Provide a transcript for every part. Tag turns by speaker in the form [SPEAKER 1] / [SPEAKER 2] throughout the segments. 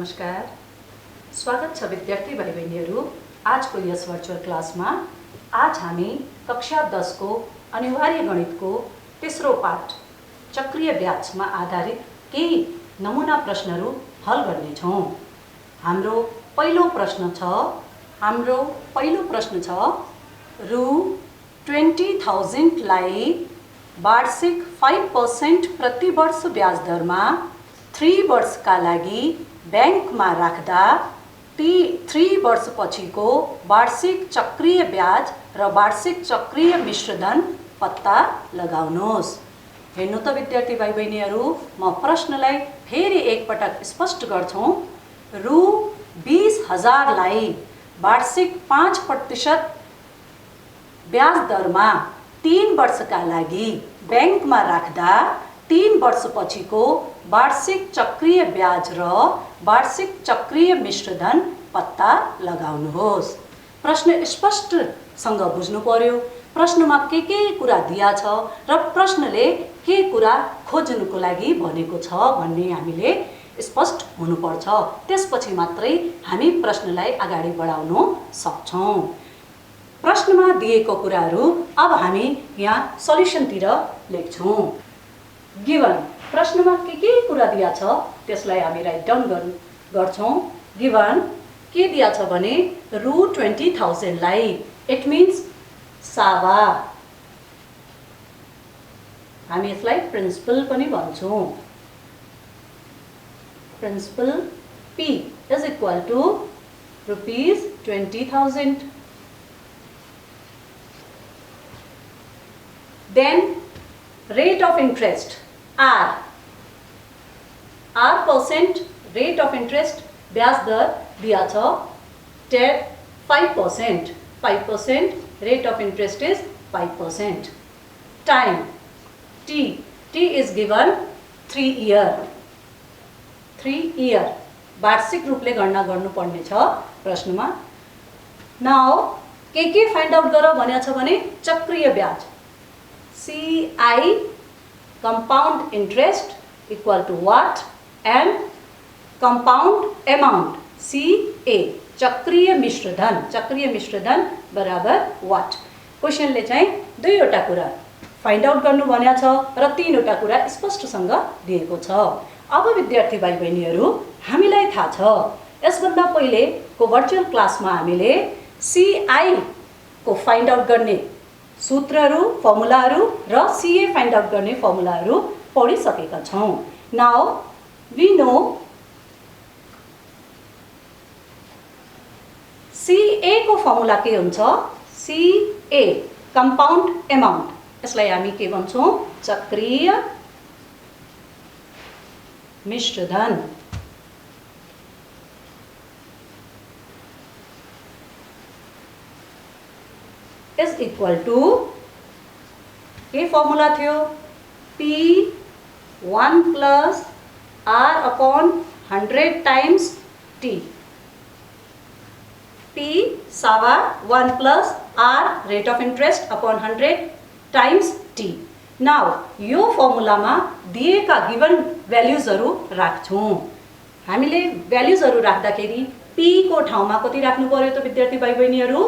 [SPEAKER 1] नमस्कार, स्वागत छ विद्यार्थी भाइ बहिनीहरू। आजको यस भर्चुअल क्लासमा आज हामी कक्षा 10 को अनिवार्य गणितको तेस्रो पाठ चक्रीय ब्याजमा आधारित केही नमुना प्रश्नहरू हल गर्नेछौँ। हाम्रो पहिलो प्रश्न छ रु 20,000 लाई वार्षिक 5% प्रति वर्ष ब्याज दरमा 3 वर्षका लागि ब्याङ्कमा राख्दा 3 वर्षपछिको वार्षिक चक्रीय ब्याज र वार्षिक चक्रीय मिश्रधन पत्ता लगाउनुहोस्। हेर्नु त विद्यार्थी भाइ बहिनीहरू, म प्रश्नलाई फेरि एकपटक स्पष्ट गर्छौं। रु 20,000 लाई वार्षिक 5% ब्याज दरमा 3 वर्षका लागि ब्याङ्कमा राख्दा 3 वर्षपछिको वार्षिक चक्रीय ब्याज र वार्षिक चक्रीय मिश्रधन पत्ता लगाउनुहोस्। प्रश्न स्पष्टसँग बुझ्नु पर्यो। प्रश्नमा के कुरा दिया छ र प्रश्नले के कुरा खोज्नुको लागि भनेको छ भन्ने हामीले स्पष्ट हुनुपर्छ। त्यसपछि मात्रै हामी प्रश्नलाई अगाडि बढाउन सक्छौं। प्रश्नमा दिएको कुराहरू अब हामी यहाँ सल्युसनतिर लेख्छौं। गिवन प्रश्नमा के कुरा दिया छ त्यसलाई हामी राइट डाउन गर्छौं। गिवन के दिया छ भने रु 20,000 लाई, इट मिन्स सावा, हामी यसलाई प्रिन्सिपल पनि भन्छौं। Principal P is equal to rupees 20,000। Then rate of interest R% rate of interest ब्याज दर दिया छ 5%। 5% rate of interest is 5%. Time T is given 3 year। 3 year वार्षिक रूपले गणना गर्नुपर्ने छ प्रश्नमा। नाउ के फाइन्ड आउट गर भनेको छ भने चक्रीय ब्याज CI compound interest equal to what and compound amount CA चक्रीय मिश्रधन बराबर what। क्वेशनले चाहिँ दुईवटा कुरा फाइन्ड आउट गर्नु भनेको छ र तीनवटा कुरा स्पष्टसँग दिएको छ। अब विद्यार्थी भाइ बहिनीहरू, हामीलाई थाहा छ यसभन्दा पहिलेको भर्चुअल क्लासमा हामीले CI को फाइन्ड आउट गर्ने सूत्रहरू, फर्मुलाहरू र CA फाइन्ड आउट गर्ने फर्मुलाहरू पढिसकेका छौं। नाउ वी नो CA को फर्मुला के हुन्छ? CA कम्पाउन्ड एमाउन्ट, यसलाई हामी के भन्छौं? चक्रीय मिश्रधन। is equal to के फर्मुला थियो? P1 plus R upon 100 times T। P सावा 1 plus R rate of interest upon 100 times T। Now यो फर्मुलामा दिएका गिवन भ्यालुजहरू राख्छौं। हामीले भ्यालुजहरू राख्दाखेरि P को ठाउँमा कति राख्नु पर्यो त विद्यार्थी भाइ बहिनीहरू?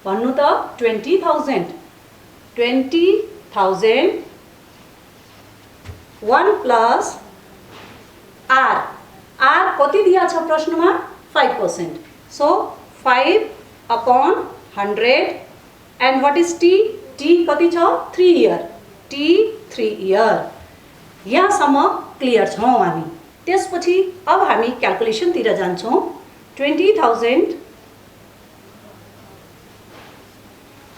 [SPEAKER 1] भन्नु त 20,000। 20,000 1 प्लस R कति दिया छ प्रश्नमा? 5%। So 5 upon 100 and what is T? T कति छ? 3 year। T 3 year। यहाँसम्म क्लियर छौं हामी। त्यसपछि अब हामी क्याल्कुलेसनतिर जान्छौं। 20,000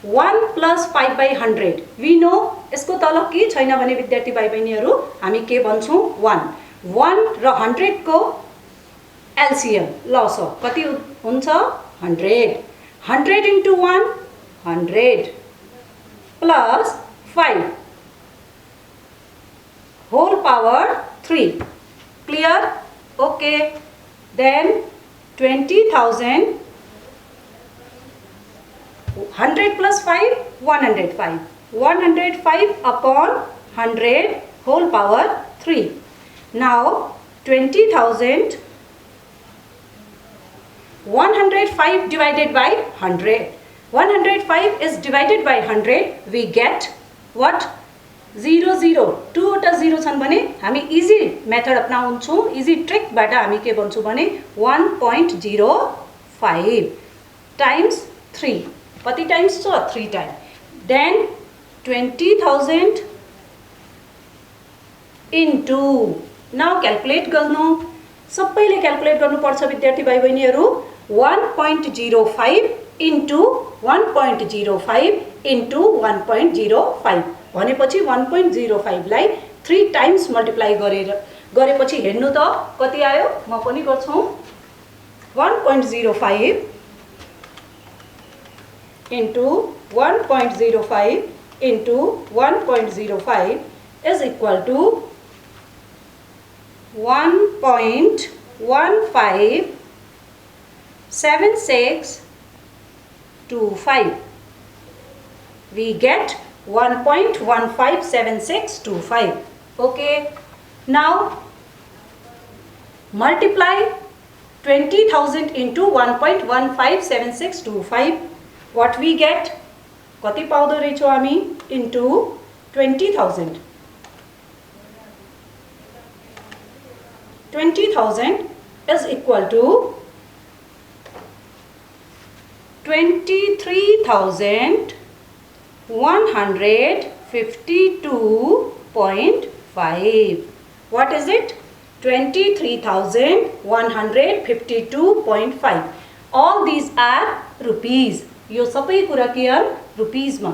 [SPEAKER 1] 1 plus 5 by 100 we know यसको तल के छैन भने विद्यार्थी भाइ बहिनीहरू हामी के भन्छौं? 1 र 100 को एलसीएम लस कति हुन्छ? 100। 100 into 1 100 plus 5 whole power 3। clear? okay, then 20,000 100 plus 5 105 105 upon 100 whole power 3। now 20,000 105 divided by 100. 105 is divided by 100. We get what? 0 0. 2 वटा 0 छन् भने हामी इजी मेथड अपनाउँछौँ. इजी ट्रिकबाट हामी के भन्छौँ भने 1.05 टाइम्स 3. कति टाइम्स छ? 3 times. Then 20,000 into, now calculate गर्नु. सबैले क्याल्कुलेट गर्नुपर्छ विद्यार्थी भाइ बहिनीहरू. 1.05 इन्टु 1.05 इन्टु 1.05 भनेपछि 1.05 लाई 3 टाइम्स मल्टिप्लाई गरेपछि हेर्नु त कति आयो. म पनि गर्छु. 1.05 into 1.05 into 1.05 is equal to 1.157625. We get 1.157625. Okay. Now multiply 20,000 into 1.157625. What we get? कति पाउँदो रहेछौँ हामी? into 20,000. 20,000 is equal to 23,152.5. What is it? 23,152.5. All these are rupees. यो सबै कुरा के हो? रुपीज मा.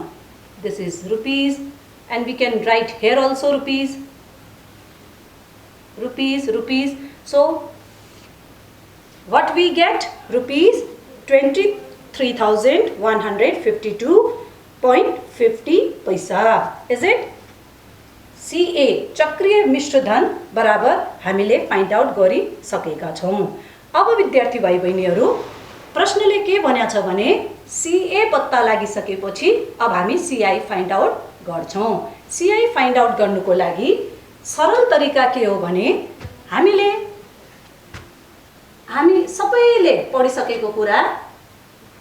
[SPEAKER 1] This is rupees and we can write here also rupees. Rupees. So what we get? Rupees 23,152.50 पैसा. Is it? CA चक्रीय मिश्रधन बराबर हामीले फाइन्ड आउट गरिसकेका छौं. अब विद्यार्थी भाइ बहिनीहरू प्रश्नले के भनेको छ भने CA पत्ता लागिसकेपछि अब हामी CI फाइन्ड आउट गर्छौं. CI फाइन्ड आउट गर्नुको लागि सरल तरिका के हो भने हामी सबैले पढिसकेको कुरा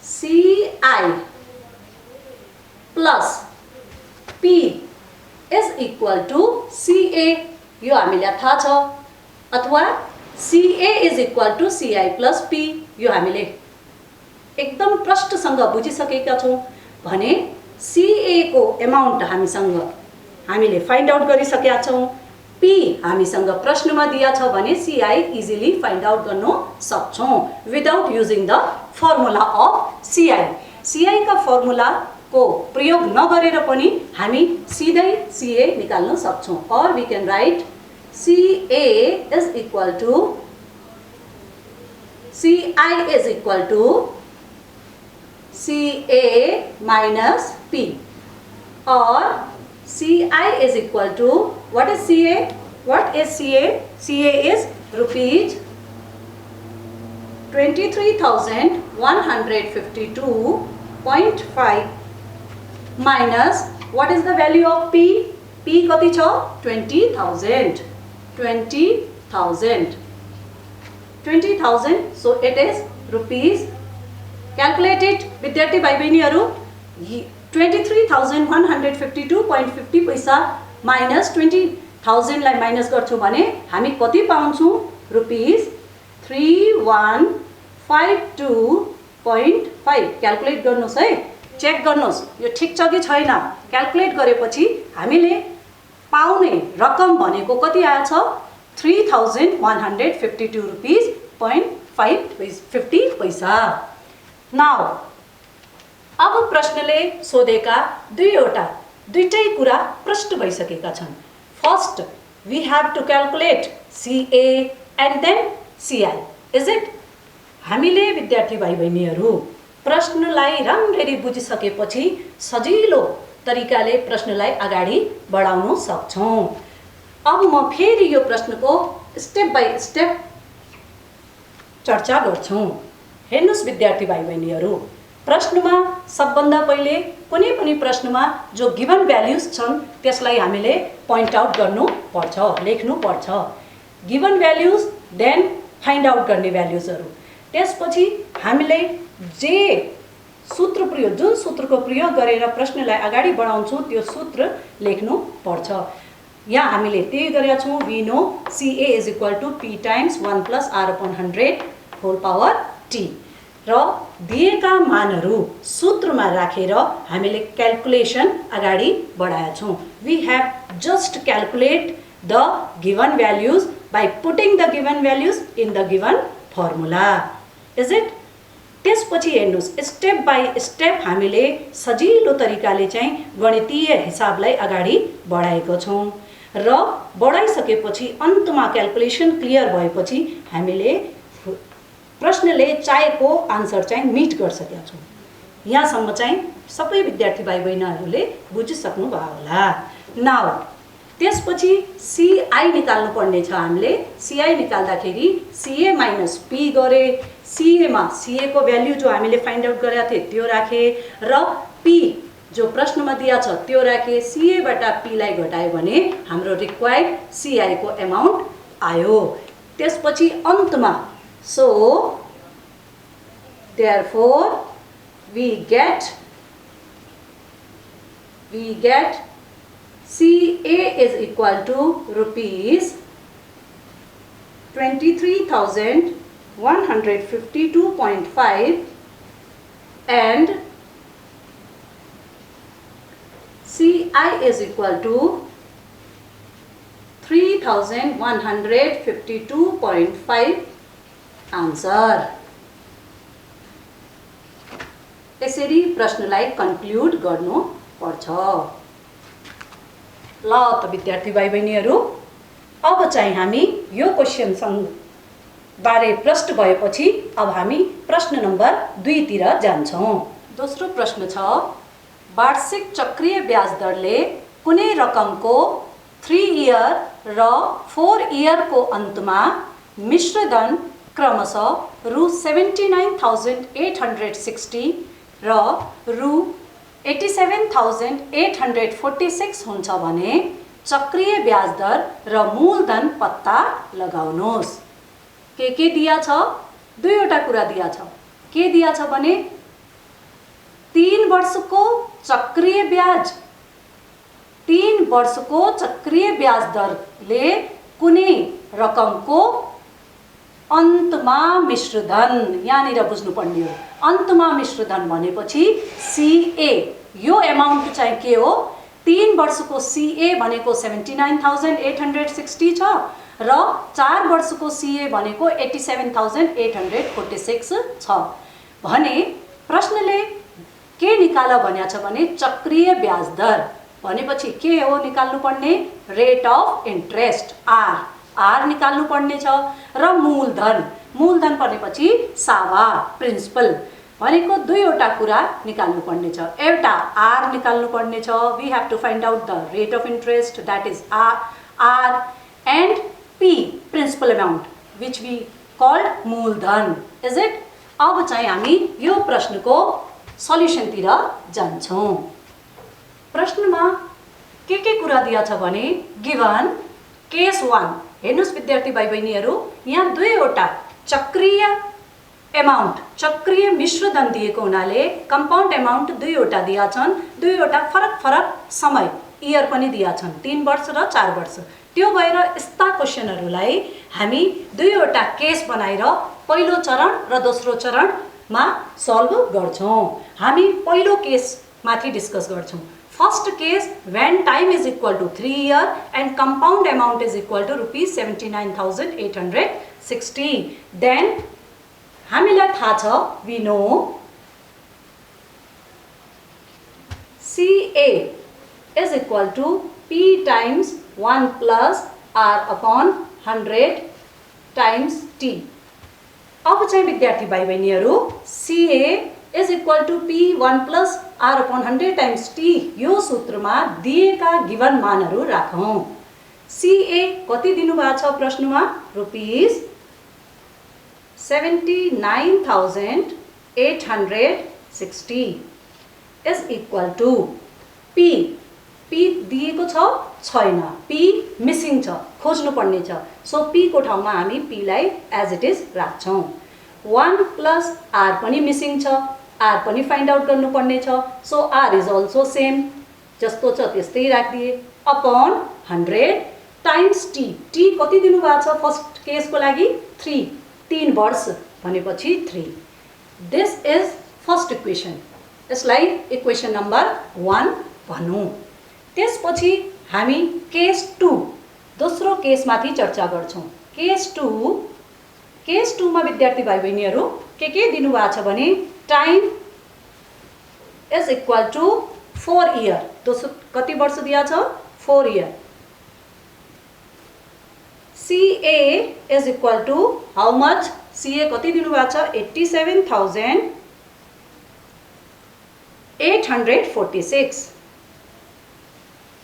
[SPEAKER 1] CI plus P is equal to CA. यो हामीलाई थाहा छ. अथवा CA is equal to CI plus P. यो हामीले एकदम प्रष्टसँग बुझिसकेका छौं. भने CA को अमाउन्ट हामीले फाइन्ड आउट गरिसकेका छौं. P हामीसँग प्रश्नमा दिया छ भने CI इजिली फाइन्ड आउट गर्न सक्छौं without using the formula of CI. CI का फर्मुला को प्रयोग नगरेर पनि हामी सिधै CA निकाल्न सक्छौं. और we can write CI is equal to CA minus P, or CI is equal to, what is CA? What is CA? CA is rupees 23,152.5 minus what is the value of P? P कति छ? 20,000. 20,000. So it is rupees. Calculate it विद्यार्थी भाइ बहिनीहरू. 23,152.50 पैसा minus 20,000 लाई minus गर्छौं भने हामी कति पाउँछौं? रुपीस 3152.5. क्याल्कुलेट गर्नुस् है. चेक गर्नुस् यो ठीक छ कि छैन. क्याल्कुलेट गरेपछि हामीले पाउने रकम भनेको कति आएछ? 3,152 रुपीस 0.50 पैसा. नाउ अब प्रश्नले सोधेका दुईटै कुरा प्रष्ट भइसकेका छन्. First we have to calculate CA and then CI. Is it? हामीले विद्यार्थी भाइ बहिनीहरू प्रश्नलाई राम्ररी बुझिसकेपछि सजिलो तरिकाले प्रश्नलाई अगाडि बढाउन सक्छौं. अब म फेरि यो प्रश्नको स्टेप बाइ स्टेप चर्चा गर्छु. हेर्नुस् विद्यार्थी भाइ बहिनीहरू, प्रश्नमा सबभन्दा पहिले कुनै पनि प्रश्नमा जो गिवन भ्याल्युज छन् त्यसलाई हामीले पॉइंट आउट गर्नु पर्छ, लेख्नु पर्छ. Given values then find out गर्ने भ्याल्युजहरू. त्यसपछि हामीले जे सूत्र प्रयोग जुन सूत्रको प्रयोग गरेर प्रश्नलाई अगाडि बढाउँछौँ त्यो सूत्र लेख्नु पर्छ। यहाँ हामीले त्यही गरेका छौँ। We know CA is equal to P times 1 plus R upon 100 whole power T र दिएका मानहरू सूत्रमा राखेर हामीले क्याल्कुलेसन अगाडि बढाएका छौँ। We have just calculate the given values by putting the given values in the given formula. Is it? त्यसपछि हेर्नुस्, स्टेप बाई स्टेप हामीले सजिलो तरिकाले चाहिँ गणितीय हिसाबलाई अगाडि बढाएको छौँ र बढाइसकेपछि अन्तमा क्याल्कुलेसन क्लियर भएपछि हामीले प्रश्नले चाहेको आन्सर चाहिँ मिट गरिसकेका छौँ। यहाँसम्म चाहिँ सबै विद्यार्थी भाइ बहिनीहरूले बुझिसक्नु भयो होला। नाउ त्यसपछि CI निकाल्नु पर्ने छ। हामीले CI निकाल्दाखेरि CA माइनस P गरे। CA मा CA को भ्याल्यु जो हामीले फाइन्ड आउट गरेका थिए त्यो राखे र P जो प्रश्नमा दिया छ त्यो राखे। CA बाट P लाई घटायो भने हाम्रो रिक्वायर्ड CI को अमाउन्ट आयो। त्यसपछि अन्तमा so therefore we get CA is equal to rupees 23,152.5 and CI is equal to 3,152.5 answer. यसरी प्रश्नलाई कन्क्लुड गर्नु पर्छ। ल त विद्यार्थी भाइ बहिनीहरू, अब चाहिँ हामी यो क्वेशन बारे प्रश्न भएपछि अब हामी प्रश्न नम्बर 2 तिर जान्छौँ। दोस्रो प्रश्न छ, वार्षिक चक्रीय ब्याज दरले कुनै रकमको 3 इयर र 4 इयर को अन्तमा मिश्रधन क्रमशः रु 79,860 र रु 87,846 हुन्छ भने चक्रीय ब्याज दर र मूलधन पत्ता लगाउनुहोस्। के दिया छ? दुईवटा कुरा दिया छ। के दिया छ भने 3 वर्षको चक्रीय ब्याज, 3 वर्षको चक्रीय ब्याज दरले कुनै रकमको अन्तमा मिश्रधन, यहाँनिर बुझ्नुपर्ने हो। अन्तमा मिश्रधन भनेपछि CA, यो अमाउन्ट चाहिँ के हो? 3 वर्षको CA भनेको 79,860 छ र 4 वर्षको CA भनेको 87,846 छ भने प्रश्नले के निकाल भनेको छ भने चक्रीय ब्याज दर भनेपछि के हो निकाल्नु पर्ने? रेट अफ इन्ट्रेस्ट R निकाल्नु पर्ने छ र मूलधन भनेपछि सावा प्रिन्सिपल भनेको दुईवटा कुरा निकाल्नु पर्ने छ। एउटा R निकाल्नु पर्ने छ। We have to find out the rate of interest, that is R and P principal amount which we called मूलधन। Is it? अब चाहिँ हामी यो प्रश्नको सल्युसन तिर जान्छौँ। प्रश्नमा के कुरा दिया छ भने गिवन केस 1, हेर्नुस् विद्यार्थी भाइ बहिनीहरू, यहाँ दुईवटा चक्रीय अमाउन्ट, चक्रीय मिश्रधन दिएको हुनाले कम्पाउन्ड अमाउन्ट दुईवटा दिया छन्। दुईवटा फरक समय इयर पनि दिया छन्, 3 वर्ष र 4 वर्ष। त्यो भएर यस्ता क्वेशनहरूलाई हामी दुईवटा केस बनाएर पहिलो चरण र दोस्रो चरणमा सल्भ गर्छौँ। हामी पहिलो केस माथि डिस्कस गर्छौँ। First case, when time is equal to 3 year and compound amount is equal to rupees 79,860, then हामीलाई थाहा छ, we know CA is equal to P times 1 plus R upon 100 times T। अब चाहिँ विद्यार्थी भाइ बहिनीहरू CA is equal to P 1 plus R upon 100 times T यो सूत्रमा दिएका गिवन मानहरू राखौँ। CA कति दिनुभएको छ प्रश्नमा? Rupees 79,860 is equal to P दिएको छैन, P मिसिङ छ, खोज्नु पर्ने छ। सो P को ठाउँमा हामी P लाई एज इट इज राख्छौँ 1 प्लस r पनि मिसिङ छ, r पनि फाइन्ड आउट गर्नुपर्ने छ। So r is also same, जस्तो छ त्यस्तै राखिदिए, अपन 100 टाइम्स t। t कति दिनुभएको छ फर्स्ट केसको लागि? 3 वर्ष भनेपछि 3। This is first equation. यसलाई इक्वेसन नम्बर 1 भनौँ। त्यसपछि हामी केस 2 दोस्रो केसमाथि चर्चा गर्छौँ। केस 2 मा विद्यार्थी भाइ बहिनीहरू के दिनुभएको छ भने time is equal to 4 year. दोस्रो कति वर्ष दिया छ? 4 year. CA is equal to how much? CA कति दिनुभएको छ? 87,846।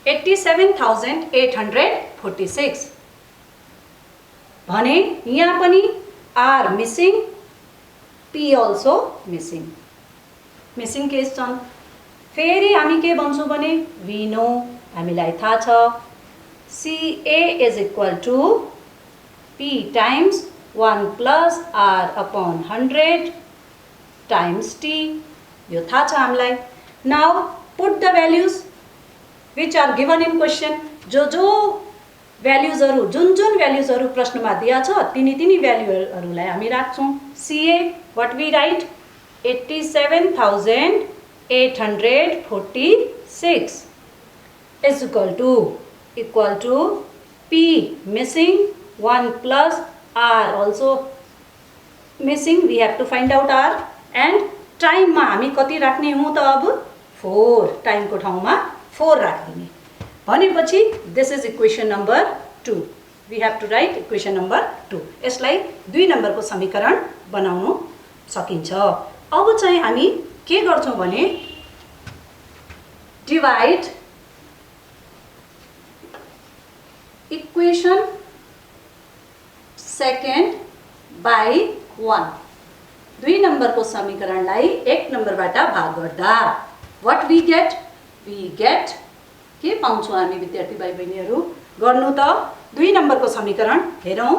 [SPEAKER 1] 87,846 भने यहाँ पनि R missing, P also missing. Missing case छन्। फेरि हामी के भन्छौँ भने वी नो, हामीलाई थाहा छ CA is equal to P times 1 plus R upon 100 times T। यो थाहा छ हामीलाई। Now put the values which are given in question. जो भ्याल्युजहरू जुन भ्याल्युजहरू प्रश्नमा दिया छ तिनी भ्याल्युहरूलाई हामी राख्छौँ। CA what we write? 87,846 is equal to P missing 1 plus R also missing, we have to find out R, and time मा हामी कति राख्ने हौं त? अब 4। टाइम को ठाउँमा 4 राख्दिने भनेपछि this is equation number 2। We have to write equation number 2। यसलाई 2 नम्बरको समीकरण बनाउन सकिन्छ। अब चाहिँ हामी के गर्छौं भने डिवाइड इक्वेसन सेकेन्ड बाई 1। 2 नम्बरको समीकरणलाई 1 नम्बरबाट भाग गर्दा what we get? We get के पाउँछौं हामी विद्यार्थी भाइ बहिनीहरू? गर्नु त 2 नम्बरको समीकरण हेरौं।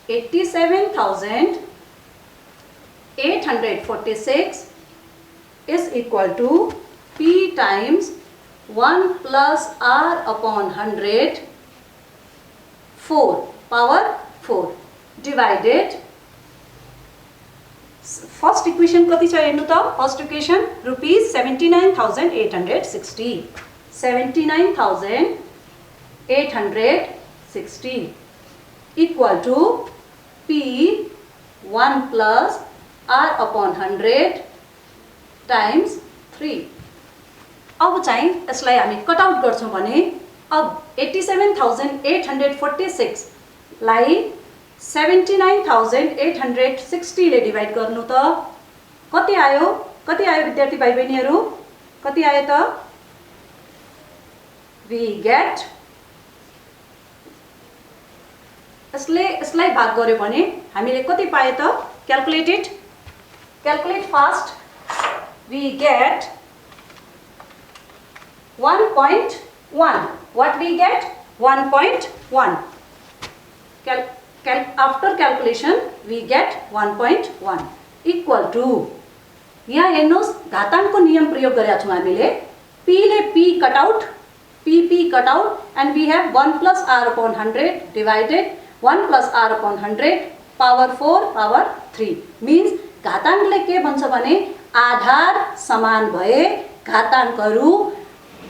[SPEAKER 1] 87,846 is equal to P times 1 plus R upon 100 4 power 4 divided first equation कति छ हेर्नु त? First equation rupees 79,860। 79,860 equal to P 1 plus R upon 100 times 3। अब चाहिँ यसलाई हामी कट आउट गर्छौं भने अब 87,846 लाई 79,860 ले डिवाइड गर्नु त कति आयो? कति आयो विद्यार्थी भाइ बहिनीहरू? कति आयो त? वी गेट यसलाई भाग गर्यो भने हामीले कति पाए त? Calculate fast. We get 1.1। What we get? 1.1। After calculation we get 1.1 equal to, यहाँ हेर्नुहोस् घाताङ्कको नियम प्रयोग गरेका छौं हामीले। P ले P cut out, P cut out, and we have 1 plus R upon 100 divided 1 plus R upon 100 power 4 power 3 means घाताङ्कले के भन्छ भने आधार समान भए घाताङ्कहरू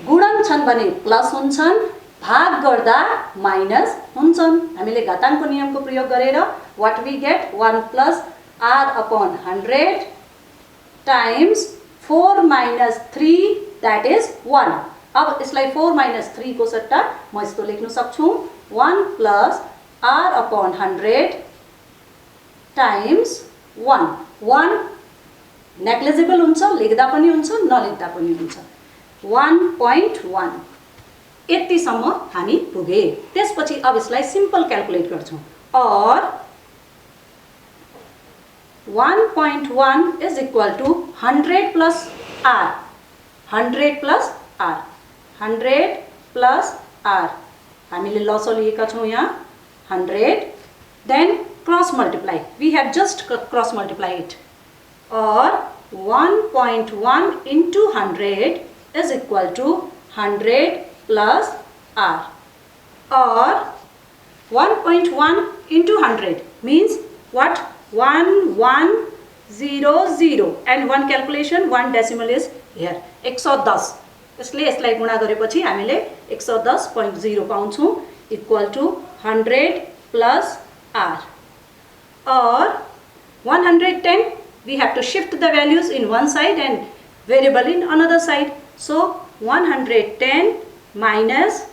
[SPEAKER 1] गुणन छन् भने प्लस हुन्छन्, भाग गर्दा माइनस हुन्छन्। हामीले घाताङ्कको नियमको प्रयोग गरेर what we get 1 plus R upon 100 times 4 minus 3 that is 1। अब यसलाई 4 minus 3 को सट्टा म यस्तो लेख्न सक्छु 1 plus R upon 100 times 1। 1 negligible हुन्छ, लेख्दा पनि हुन्छ, नलेख्दा पनि हुन्छ। 1.1 यतिसम्म हामी पुगे। त्यसपछि अब यसलाई सिम्पल क्याल्कुलेट गर्छौं। और 1.1 is equal to 100 plus R। 100 plus R। 100 plus R हामीले लसो लिएका छौं यहाँ 100 then cross multiply. We have just cross multiply it. Or 1.1 into 100 is equal to 100 plus r. Or 1.1 into 100 means what? 1100 and one calculation, one decimal is here. 110. यसले यसलाई गुणा गरेपछि हामीले 110.0 पाउँछौं equal to 100 plus r. Or 110, we have to shift the values in one side and variable in another side. So 110 minus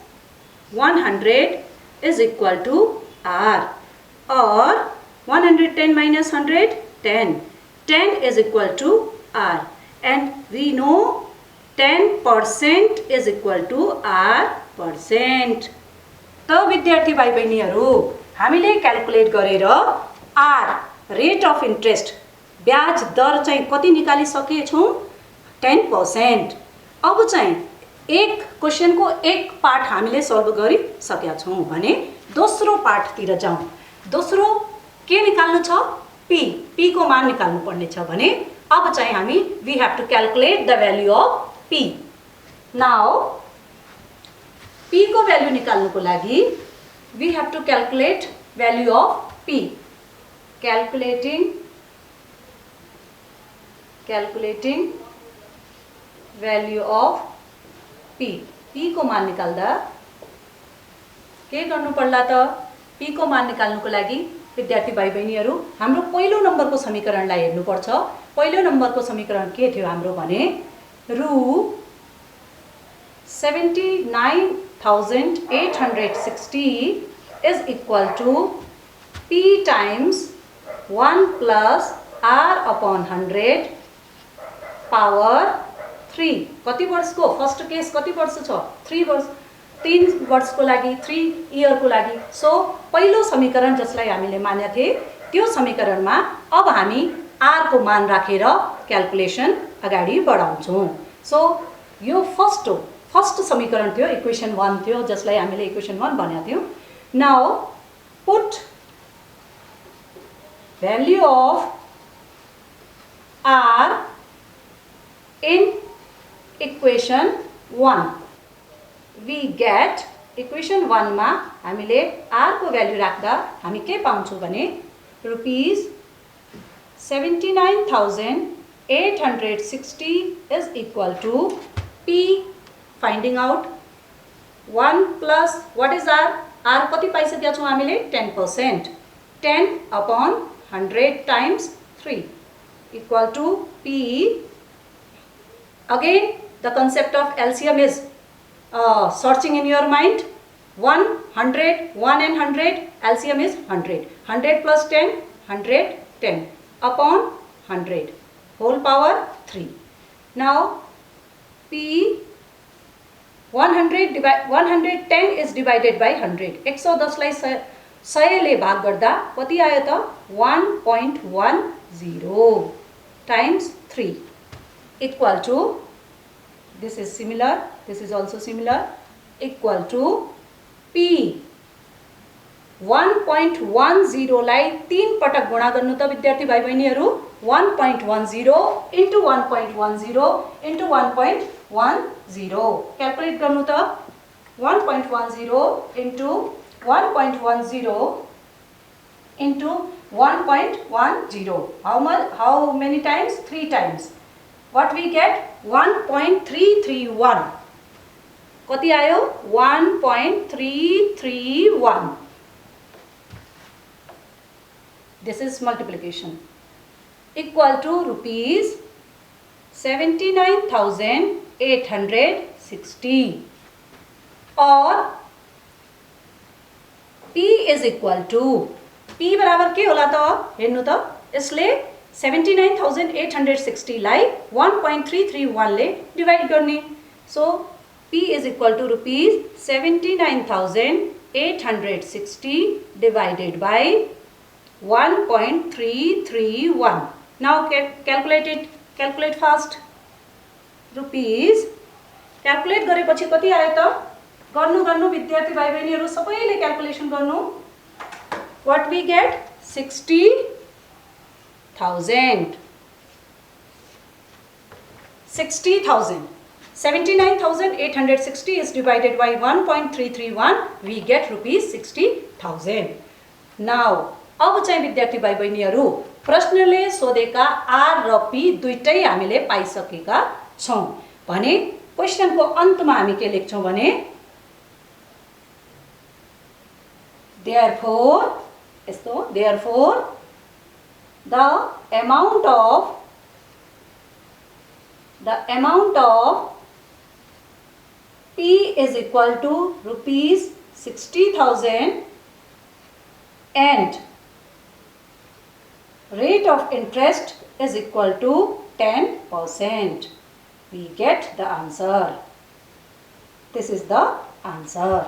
[SPEAKER 1] 100 is equal to r. Or 110 minus 100, 10. 10 is equal to r. And we know 10% is equal to r percent. त विद्यार्थी भाइ बहिनीहरु, हामीले calculate गरेर r rate of interest ब्याज दर चाहिँ कति निकालिसकेछौं? 10%. अब चाहिँ एक क्वेशनको एक पार्ट हामीले सल्भ गरिसकेका छौं भने दोस्रो पार्टतिर जाउँ. दोस्रो के निकाल्नु छ? p. p को मान निकाल्नु पर्ने छ भने अब चाहिँ हामी we have to calculate the value of p. Now p को भ्यालु निकाल्नुको लागि we have to calculate value of p. Calculating value of p. p को मान निकाल्दा के गर्नु पर्ला त? p को मान निकाल्नुको लागि विद्यार्थी भाइ बहिनीहरु, हाम्रो पहिलो नम्बरको समीकरणलाई हेर्नु पर्छ. पहिलो नम्बरको समीकरण के थियो हाम्रो भने रु 79,860 is equal to p times 1 plus r upon 100 power 3. कति वर्षको? फर्स्ट केस कति वर्ष छ? 3 वर्ष. 3 वर्षको लागि, 3 इयरको लागि. सो पहिलो समीकरण जसलाई हामीले मान्या थिए त्यो समीकरणमा अब हामी r को मान राखेर क्याल्कुलेसन अगाडि बढाउँछौं. सो यो फर्स्ट समीकरण थियो, इक्वेसन 1 थियो जसलाई हामीले इक्वेसन 1 भनेका थियौं. Now put value of r in equation 1. We get equation 1 मा हामीले r को भ्यालु राख्दा हामी के पाउँछौं भने rupees 79,860 is equal to p. Finding out 1 plus what is r? r कति पाइसकेका छौं हामीले? 10%. 10 upon 100 times 3 equal to p. Again the concept of LCM is searching in your mind. 100, 1 and 100, LCM is 100. 100 plus 10, 110 upon 100 whole power 3. Now p 110 is divided by 100. 110 लाई 100 ले भाग गर्दा कति आयो त? 1.10 times 3 equal to, this is similar, this is also similar, equal to p. 1.10 लाई 3 पटक गुणा गर्नु त विद्यार्थी भाइ बहिनीहरु. 1.10 into 1.10 into 1.10 क्याल्कुलेट गर्नु त. 1.10 into 1.10 into 1.10. How many times? 3 times. What we get? 1.331. कति आयो? 1.331. This is multiplication. Equal to rupees 79,860. Or p is equal to, p बराबर के होला त? हेर्नु त. यसले 79,860 लाई 1.331 ले डिवाइड गर्ने. So p is equal to rupees 79,860 divided by 1.331. Now calculate it. Calculate fast. Rupees. Calculate गरेपछि कति आयो त? गर्नु विद्यार्थी भाइ बहिनीहरु सबैले क्याल्कुलेसन गर्नु. What we get? 60,000. 60,000. 79,860 is divided by 1.331. We get rupees 60,000. Now, अब चाहिँ विद्यार्थी भाइ बहिनीहरू प्रश्नले सोधेका आर र पी दुईटै हामीले पाइसकेका छौं भने क्वेशनको अन्तमा हामी के लेख्छौं भने therefore the amount of P is equal to rupees 60,000 and rate of interest is equal to 10%. We get the answer. This is the answer.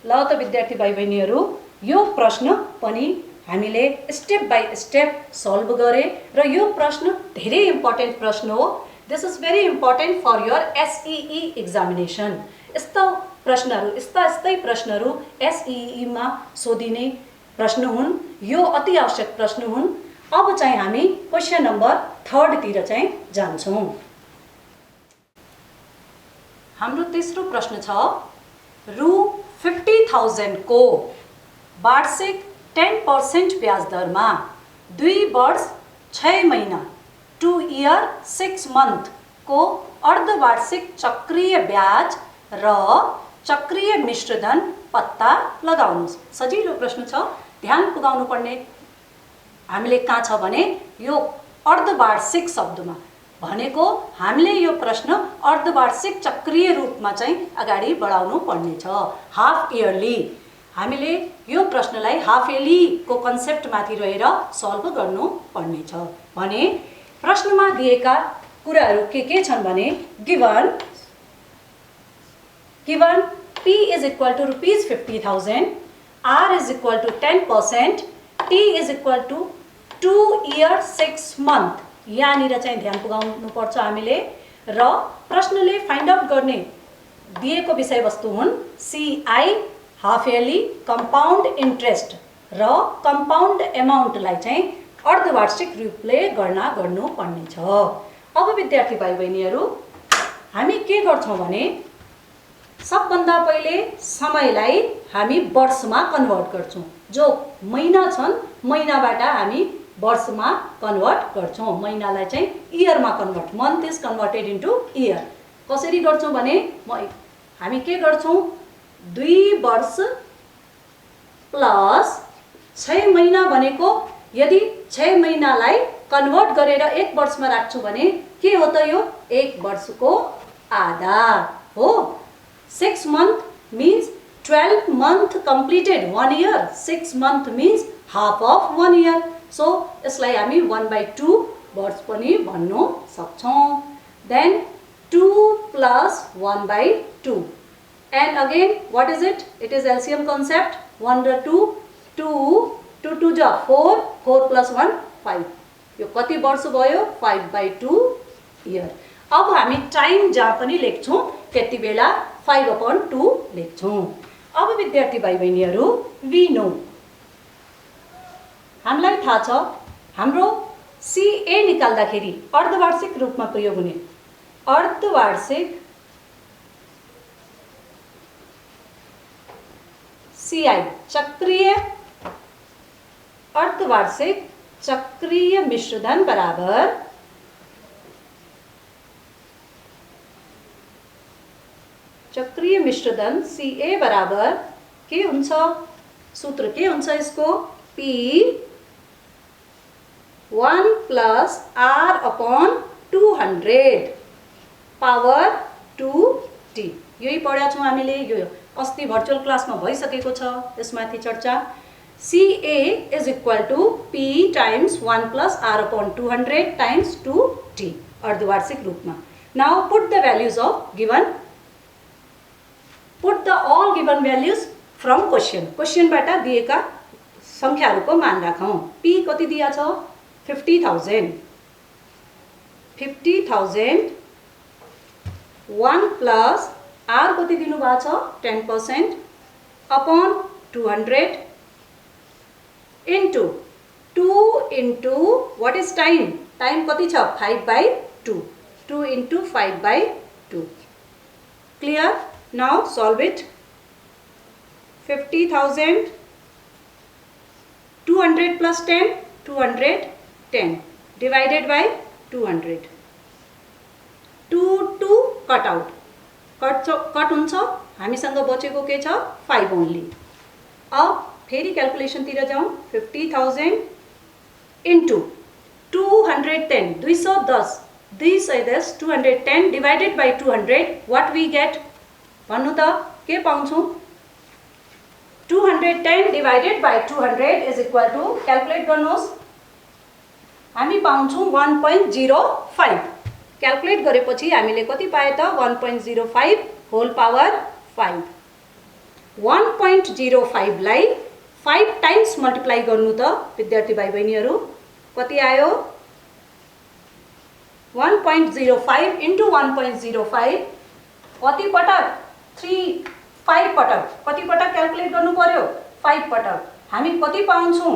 [SPEAKER 1] ल त विद्यार्थी भाइ बहिनीहरू यो प्रश्न पनि हामीले स्टेप बाइ स्टेप सल्भ गरे र यो प्रश्न धेरै इम्पोर्टेन्ट प्रश्न हो. This is very important for your SEE examination. यस्ता यस्तै प्रश्नहरू एसईई मा सोधिने प्रश्न हुन्. यो अति आवश्यक प्रश्न हुन्. अब चाहिँ हामी क्वेशन नम्बर 3 तिर चाहिँ जान्छौं. हाम्रो तेस्रो प्रश्न छ रु 50,000 को वार्षिक 10% ब्याज दरमा 2 वर्ष 6 महिना 2 year 6 month को अर्धवार्षिक चक्रीय ब्याज र चक्रीय मिश्रधन पत्ता लगाउनुस्. सजिलो प्रश्न छ. ध्यान पुगाउनु पर्ने हामीले कहाँ छ भने यो अर्धवार्षिक शब्दमा भनेको हामीले यो प्रश्न अर्धवार्षिक चक्रीय रूपमा चाहिँ अगाडि बढाउनु पर्ने छ. हाफ इयरली हामीले यो प्रश्नलाई हाफ इयरली को कन्सेप्ट माथि रहेर सल्भ गर्नु पर्ने छ. भने प्रश्नमा दिएका कुराहरू के छन् भने given P is equal to rupees 50,000, R is equal to 10%, T is equal to 2 year 6 month. यहाँनिर चाहिँ ध्यान पुगाउनु पर्छ हामीले. र प्रश्नले फाइन्ड आउट गर्ने दिएको विषयवस्तु हुन् CI half yearly, compound interest र कम्पाउन्ड एमाउन्टलाई चाहिँ अर्धवार्षिक रूपले गणना गर्नु पर्ने छ. अब विद्यार्थी भाइ बहिनीहरू हामी के गर्छौं भने सबभन्दा पहिले समयलाई हामी वर्षमा कन्भर्ट गर्छौं. जो महिना छन् महिनाबाट हामी वर्षमा कन्भर्ट गर्छौं. महिनालाई चाहिँ इयरमा convert, month is converted into year. कसरी गर्छौं भने हामी के गर्छौं 2 वर्ष प्लस 6 महिना भनेको यदि 6 महिनालाई कन्भर्ट गरेर 1 वर्षमा राख्छु भने के हो त यो 1 वर्षको आधा हो. 6 month means 12 month completed 1 year. 6 month means half of 1 year. So यसलाई हामी 1/2 वर्ष पनि भन्नु सक्छौं. Then 2 plus 1/2. And again what is it? It is LCM concept. 1 र 2 2 2 जा 4 4 plus 1 5. यो कति वर्ष भयो 5/2 year. अब हामी टाइम जहाँ पनि लेख्छौं त्यति बेला 5/2 लेख्छौं. अब विद्यार्थी भाइ बहिनीहरू we know हामीलाई थाहा छ हाम्रो CA निकाल्दाखेरि अर्धवार्षिक रूपमा प्रयोग हुने अर्धवार्षिक CI चक्रीय अर्धवार्षिक चक्रीय मिश्रधन बराबर चक्रीय मिश्रधन CA बराबर के हुन्छ सूत्र के हुन्छ यसको P 1 plus R upon 200 power 2t. यही पढ्या छौं हामीले. यो अस्ति भर्चुअल क्लासमा भइसकेको छ. यसमाथि चर्चा. CA is equal to P times 1 plus R upon 200 times 2t अर्धवार्षिक रूपमा. Now put the values of given. Put the all given values from question. Question बाट दिएका संख्याहरूको मान राखौं. P कति दिया छ 50,000. 50,000 1 plus R कति दिनु भएको छ 10% upon 200 into 2 into what is time? Time कति छ? 5/2. 2 into 5/2. Clear? Now solve it. 50,000. 200 plus 10. 210 divided by 200. 2 cut out. Cut हुन्छ. हामीसँग बचेको के छ? 5 only. अब फेरि क्याल्कुलेसन तिर जाउँ. 50,000 into 210. 210. 210 divided by 200. What we get? भन्नु त के पाउँछौँ? 210 divided by 200 is equal to, calculate गर्नुहोस्. हामी पाउँछौँ 1.05. क्याल्कुलेट गरेपछि हामीले कति पाए त? 1.05 होल पावर 5. 1.05 लाई 5 टाइम्स मल्टिप्लाई गर्नु त विद्यार्थी भाइ बहिनीहरू कति आयो? 1.05 into 1.05 कति पटक? 5 पटक. कति पटक क्याल्कुलेट गर्नु पर्यो? 5 पटक. हामी कति पाउँछौँ?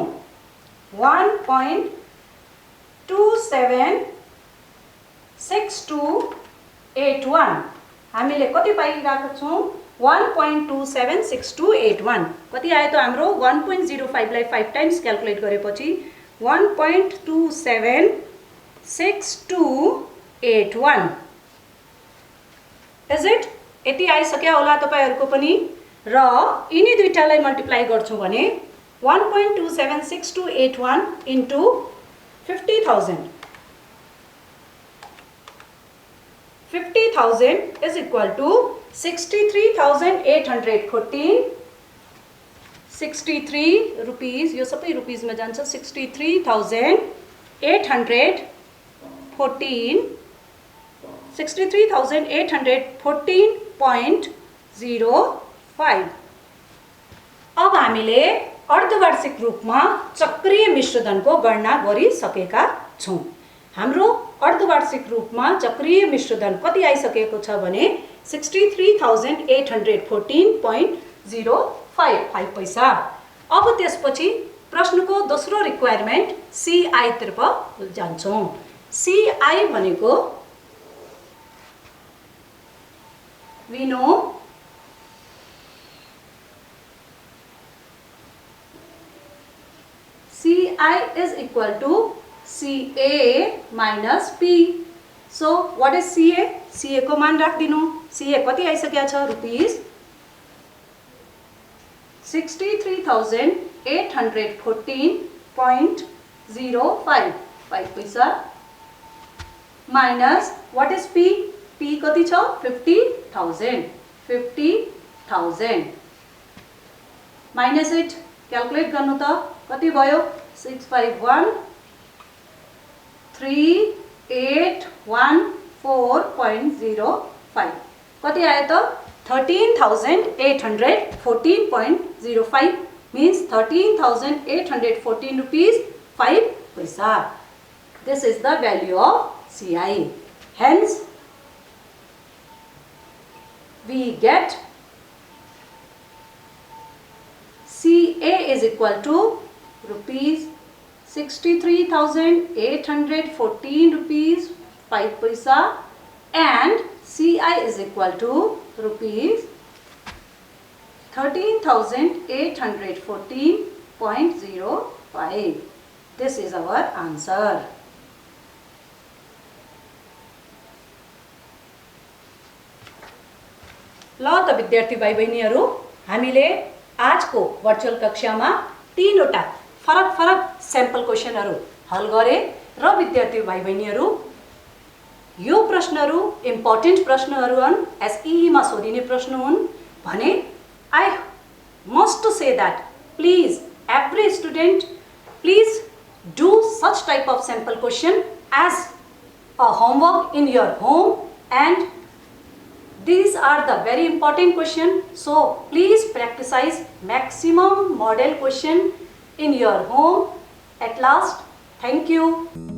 [SPEAKER 1] 1.276281. हामीले कति पाइरहेको छौँ? 1.276281. कति आयो त हाम्रो? 1.05 लाई 5 टाइम्स क्याल्कुलेट गरेपछि 1.276281. Is it? यति आइसक्यो होला तपाईहरुको पनि. र यिनी दुईटालाई मल्टिप्लाई गर्छौं भने 1.276281 into 50,000. 50,000 is equal to 63,814. 63 rupees, यो सबै रुपीस में जान्छ. 63,814. 63,814.05. अब हामीले अर्धवार्षिक रूपमा चक्रीय मिश्रधनको गणना गरिसकेका छौं. हाम्रो अर्धवार्षिक रूपमा चक्रीय मिश्रधन कति आइसकेको छ भने 63,814.05 पैसा. अब त्यसपछि प्रश्नको दोस्रो रिक्वायरमेन्ट CI तर्फ जान्छौं. CI भनेको we know CI is equal to CA minus P. So what is CA? CA को मान राखिदिनु. CA कति आइसकेको छ? रुपीस 63,814.05 पैसा minus what is P? P कति छ? 50,000. 50,000 minus it. क्याल्कुलेट गर्नु त कति भयो? 651,3814.05. कति आयो त? 13,814.05 means 13,814 rupees 5 paisa. This is the value of CI. Hence we get CA is equal to rupees 63,814 rupees 5 paisa and CI is equal to rupees 13,814.05. This is our answer. ल त विद्यार्थी भाइ बहिनीहरू, हामीले आजको भर्चुअल कक्षामा तीनवटा फरक फरक स्याम्पल क्वेशनहरू हल गरे र विद्यार्थी भाइ बहिनीहरू यो प्रश्नहरू इम्पोर्टेन्ट प्रश्नहरू हुन्. एसई मा सोधिने प्रश्न हुन् भने I must say that please every student please do such type of sample question as a homework in your home and these are the very important question. So please practice maximum model question in your home. At last, thank you.